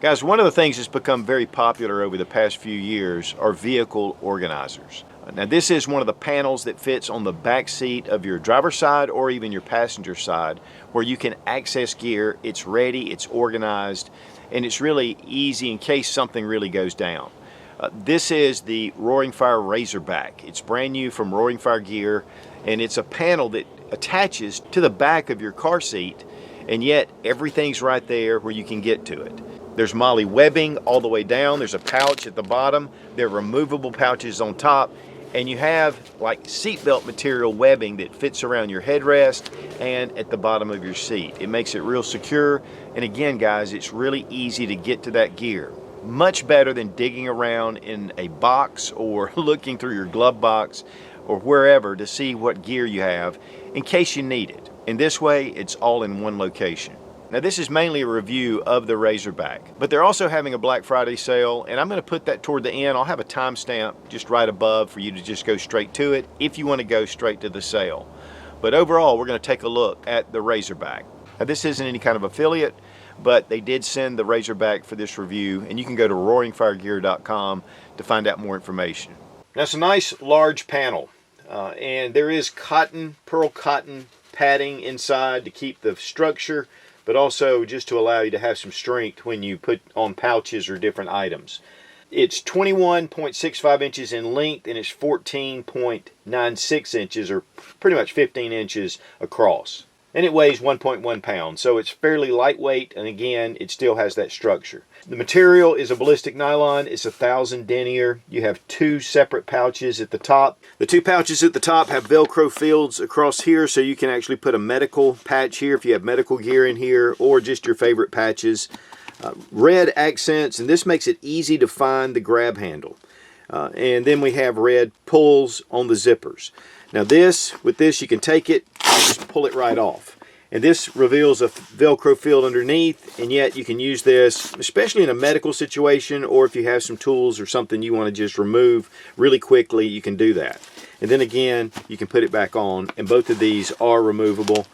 Guys, one of the things that's become very popular over the past few years are vehicle organizers. Now this is one of the panels that fits on the back seat of your driver's side or even your passenger side, where you can access gear. It's ready, it's organized, and it's really easy in case something really goes down. This is the Roaring Fire Razorback. It's brand new from Roaring Fire Gear, and it's a panel that attaches to the back of your car seat, and yet everything's right there where you can get to it. There's MOLLE webbing all the way down. There's a pouch at the bottom. There are removable pouches on top. And you have like seatbelt material webbing that fits around your headrest and at the bottom of your seat. It makes it real secure. And again, guys, it's really easy to get to that gear. Much better than digging around in a box or looking through your glove box or wherever to see what gear you have in case you need it. In this way, it's all in one location. Now this is mainly a review of the Razorback, but they're also having a Black Friday sale, and I'm going to put that toward the end. I'll have a timestamp just right above for you to just go straight to it if you want to go straight to the sale. But overall, we're going to take a look at the Razorback. Now this isn't any kind of affiliate, but they did send the Razorback for this review, and you can go to roaringfiregear.com to find out more information. Now it's a nice large panel, and there is cotton, pearl cotton padding inside to keep the structure, but also just to allow you to have some strength when you put on pouches or different items. It's 21.65 inches in length, and it's 14.96 inches, or pretty much 15 inches across. And it weighs 1.1 pounds, so it's fairly lightweight, and again, it still has that structure. The material is a ballistic nylon. It's 1000 denier. You have two separate pouches at the top. The two pouches at the top have Velcro fields across here, so you can actually put a medical patch here if you have medical gear in here, or just your favorite patches. Red accents, and this makes it easy to find the grab handle. And then we have red pulls on the zippers. Now with this you can take it and just pull it right off. And this reveals a Velcro field underneath, and yet you can use this, especially in a medical situation, or if you have some tools or something you want to just remove really quickly, you can do that. And then again, you can put it back on, and both of these are removable.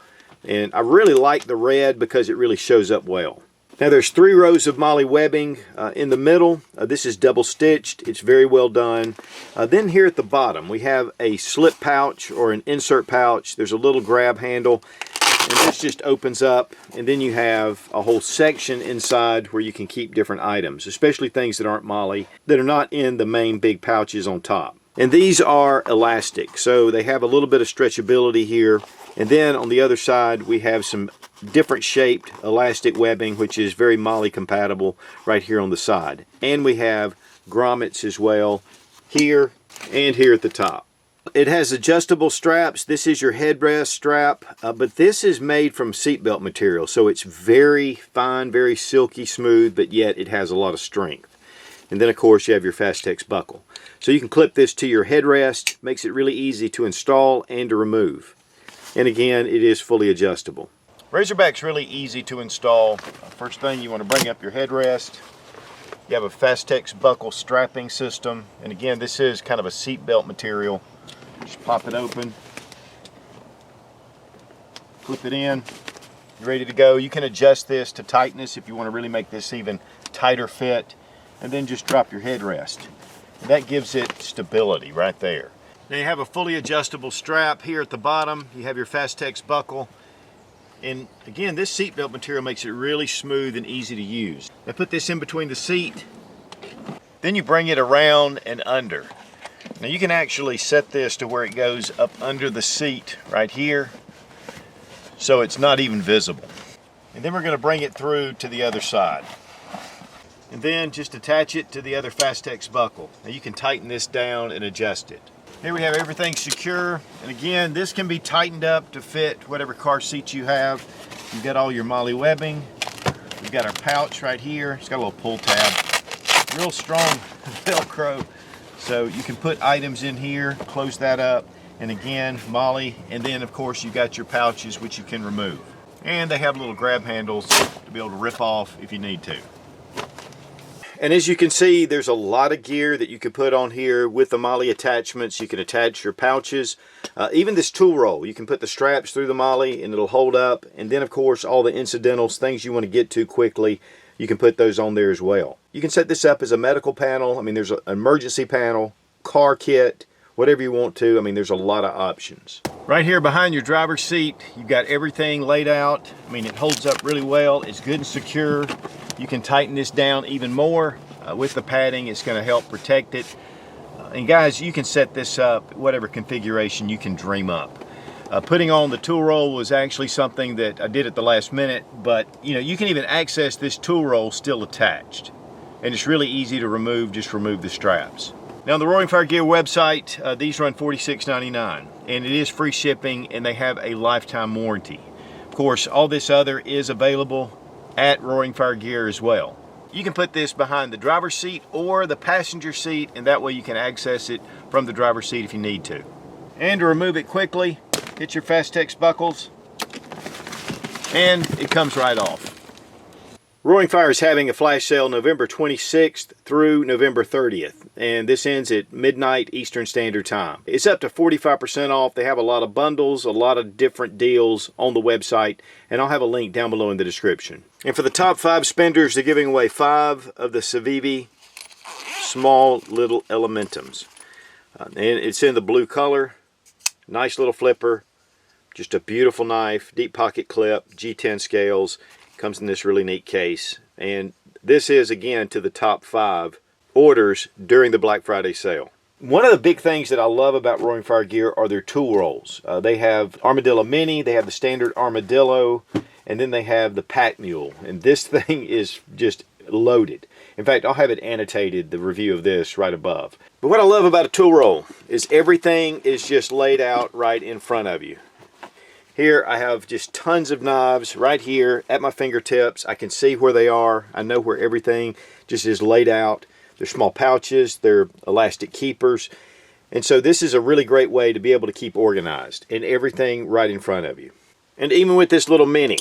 And I really like the red because it really shows up well. Now there's 3 rows of MOLLE webbing in the middle. This is double stitched. It's very well done. Then here at the bottom we have a slip pouch or an insert pouch. There's a little grab handle, and this just opens up, and then you have a whole section inside where you can keep different items, especially things that aren't MOLLE, that are not in the main big pouches on top. And these are elastic, so they have a little bit of stretchability here. And then on the other side we have some different shaped elastic webbing, which is very MOLLE compatible right here on the side. And we have grommets as well here and here at the top. It has adjustable straps. This is your headrest strap, but this is made from seatbelt material, so it's very fine, very silky smooth, but yet it has a lot of strength. And then of course you have your Fastex buckle. So you can clip this to your headrest, makes it really easy to install and to remove. And again, it is fully adjustable. Razorback's really easy to install. First thing, you want to bring up your headrest. You have a Fastex buckle strapping system, and again, this is kind of a seatbelt material. Just pop it open, clip it in, you're ready to go. You can adjust this to tightness if you want to really make this even tighter fit, and then just drop your headrest. And that gives it stability right there. Now you have a fully adjustable strap here at the bottom. You have your Fastex buckle, and again, this seatbelt material makes it really smooth and easy to use. Now put this in between the seat, then you bring it around and under. Now you can actually set this to where it goes up under the seat right here, so it's not even visible. And then we're going to bring it through to the other side. And then just attach it to the other Fastex buckle. Now you can tighten this down and adjust it. Here we have everything secure, and again, this can be tightened up to fit whatever car seat you have. You've got all your MOLLE webbing. We've got our pouch right here. It's got a little pull tab. Real strong Velcro. So you can put items in here, close that up, and again, MOLLE, and then of course you got your pouches which you can remove. And they have little grab handles to be able to rip off if you need to. And as you can see, there's a lot of gear that you can put on here with the MOLLE attachments. You can attach your pouches, even this tool roll. You can put the straps through the MOLLE and it'll hold up. And then of course all the incidentals, things you want to get to quickly, you can put those on there as well. You can set this up as a medical panel. I mean, there's an emergency panel, car kit, whatever you want to. I mean, there's a lot of options. Right here behind your driver's seat, you've got everything laid out. I mean, it holds up really well. It's good and secure. You can tighten this down even more with the padding. It's going to help protect it. And guys, you can set this up whatever configuration you can dream up. Putting on the tool roll was actually something that I did at the last minute, but you know, you can even access this tool roll still attached. And it's really easy to remove, just remove the straps. Now on the Roaring Fire Gear website, these run $46.99, and it is free shipping, and they have a lifetime warranty. Of course, all this other is available at Roaring Fire Gear as well. You can put this behind the driver's seat or the passenger seat, and that way you can access it from the driver's seat if you need to. And to remove it quickly, hit your Fastex buckles, and it comes right off. Roaring Fire is having a flash sale November 26th through November 30th, and this ends at midnight Eastern Standard Time. It's up to 45% off. They have a lot of bundles, a lot of different deals on the website, and I'll have a link down below in the description. And for the top 5 spenders, they're giving away 5 of the Civivi small little Elementums. And it's in the blue color. Nice little flipper. Just a beautiful knife. Deep pocket clip. G10 scales. Comes in this really neat case. And this is, again, to the top 5 orders during the Black Friday sale. One of the big things that I love about Roaring Fire Gear are their tool rolls. They have Armadillo Mini. They have the standard Armadillo. And then they have the Pack Mule. And this thing is just loaded. In fact, I'll have it annotated, the review of this, right above. But what I love about a tool roll is everything is just laid out right in front of you. Here I have just tons of knives right here at my fingertips. I can see where they are. I know where everything just is laid out. They're small pouches. They're elastic keepers. And so this is a really great way to be able to keep organized and everything right in front of you. And even with this little mini,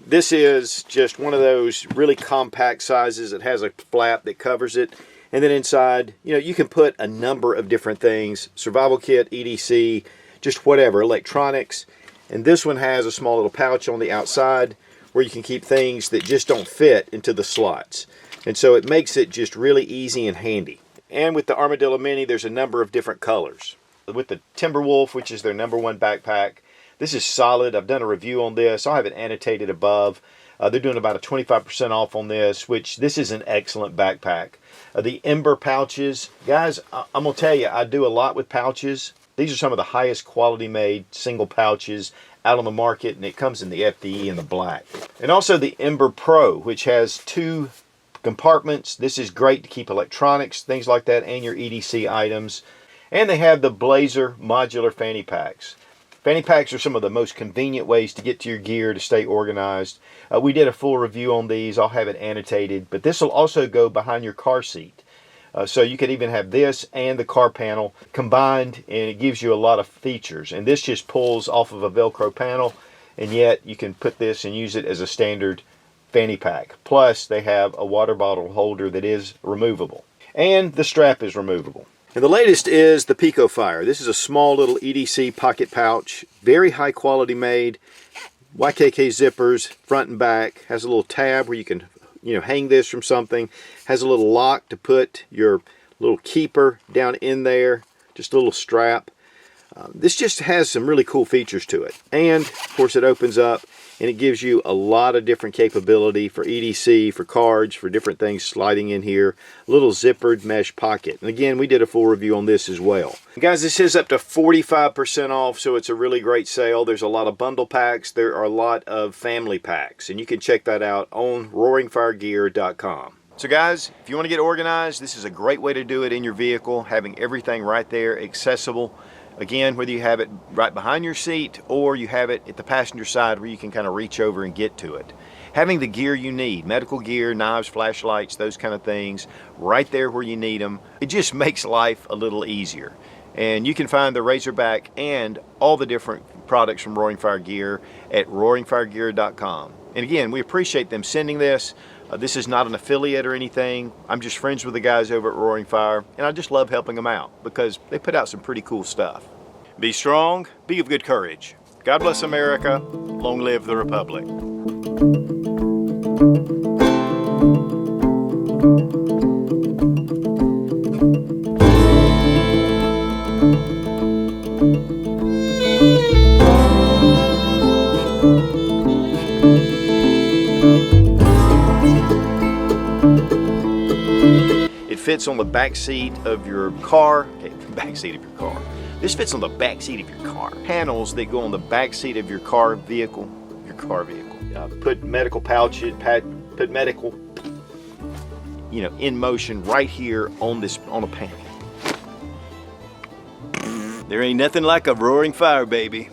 this is just one of those really compact sizes. It has a flap that covers it. And then inside, you know, you can put a number of different things. Survival kit, EDC, just whatever, electronics. And this one has a small little pouch on the outside where you can keep things that just don't fit into the slots. And so it makes it just really easy and handy. And with the Armadillo Mini, there's a number of different colors. With the Timberwolf, which is their #1 backpack, this is solid. I've done a review on this. I'll have it annotated above. They're doing about a 25% off on this, which this is an excellent backpack. The Ember pouches, guys, I'm going to tell you, I do a lot with pouches. These are some of the highest quality made single pouches out on the market, and it comes in the FDE in the black. And also the Ember Pro, which has 2 compartments. This is great to keep electronics, things like that, and your EDC items. And they have the Blazer modular fanny packs. Fanny packs are some of the most convenient ways to get to your gear to stay organized. We did a full review on these. I'll have it annotated, but this will also go behind your car seat. So you could even have this and the car panel combined, and it gives you a lot of features. And this just pulls off of a Velcro panel, and yet you can put this and use it as a standard fanny pack. Plus, they have a water bottle holder that is removable. And the strap is removable. And the latest is the Pico Fire. This is a small little EDC pocket pouch, very high quality made, YKK zippers, front and back, has a little tab where you can, you know, hang this from something, has a little lock to put your little keeper down in there, just a little strap. This just has some really cool features to it. And of course it opens up and it gives you a lot of different capability for EDC, for cards, for different things sliding in here. A little zippered mesh pocket. And again, we did a full review on this as well. And guys, this is up to 45% off, so it's a really great sale. There's a lot of bundle packs. There are a lot of family packs, and you can check that out on roaringfiregear.com. So guys, if you want to get organized, this is a great way to do it in your vehicle, having everything right there accessible. Again, whether you have it right behind your seat or you have it at the passenger side where you can kind of reach over and get to it. Having the gear you need, medical gear, knives, flashlights, those kind of things, right there where you need them, it just makes life a little easier. And you can find the Razorback and all the different products from Roaring Fire Gear at roaringfiregear.com. And again, we appreciate them sending this. This is not an affiliate or anything. I'm just friends with the guys over at Roaring Fire, and I just love helping them out because they put out some pretty cool stuff. Be strong, be of good courage. God bless America. Long live the Republic. It fits on the back seat of your car. Okay, back seat of your car. This fits on the back seat of your car. Panels that go on the back seat of your car vehicle. Put medical pouches, put medical, in motion right here on a panel. There ain't nothing like a roaring fire, baby.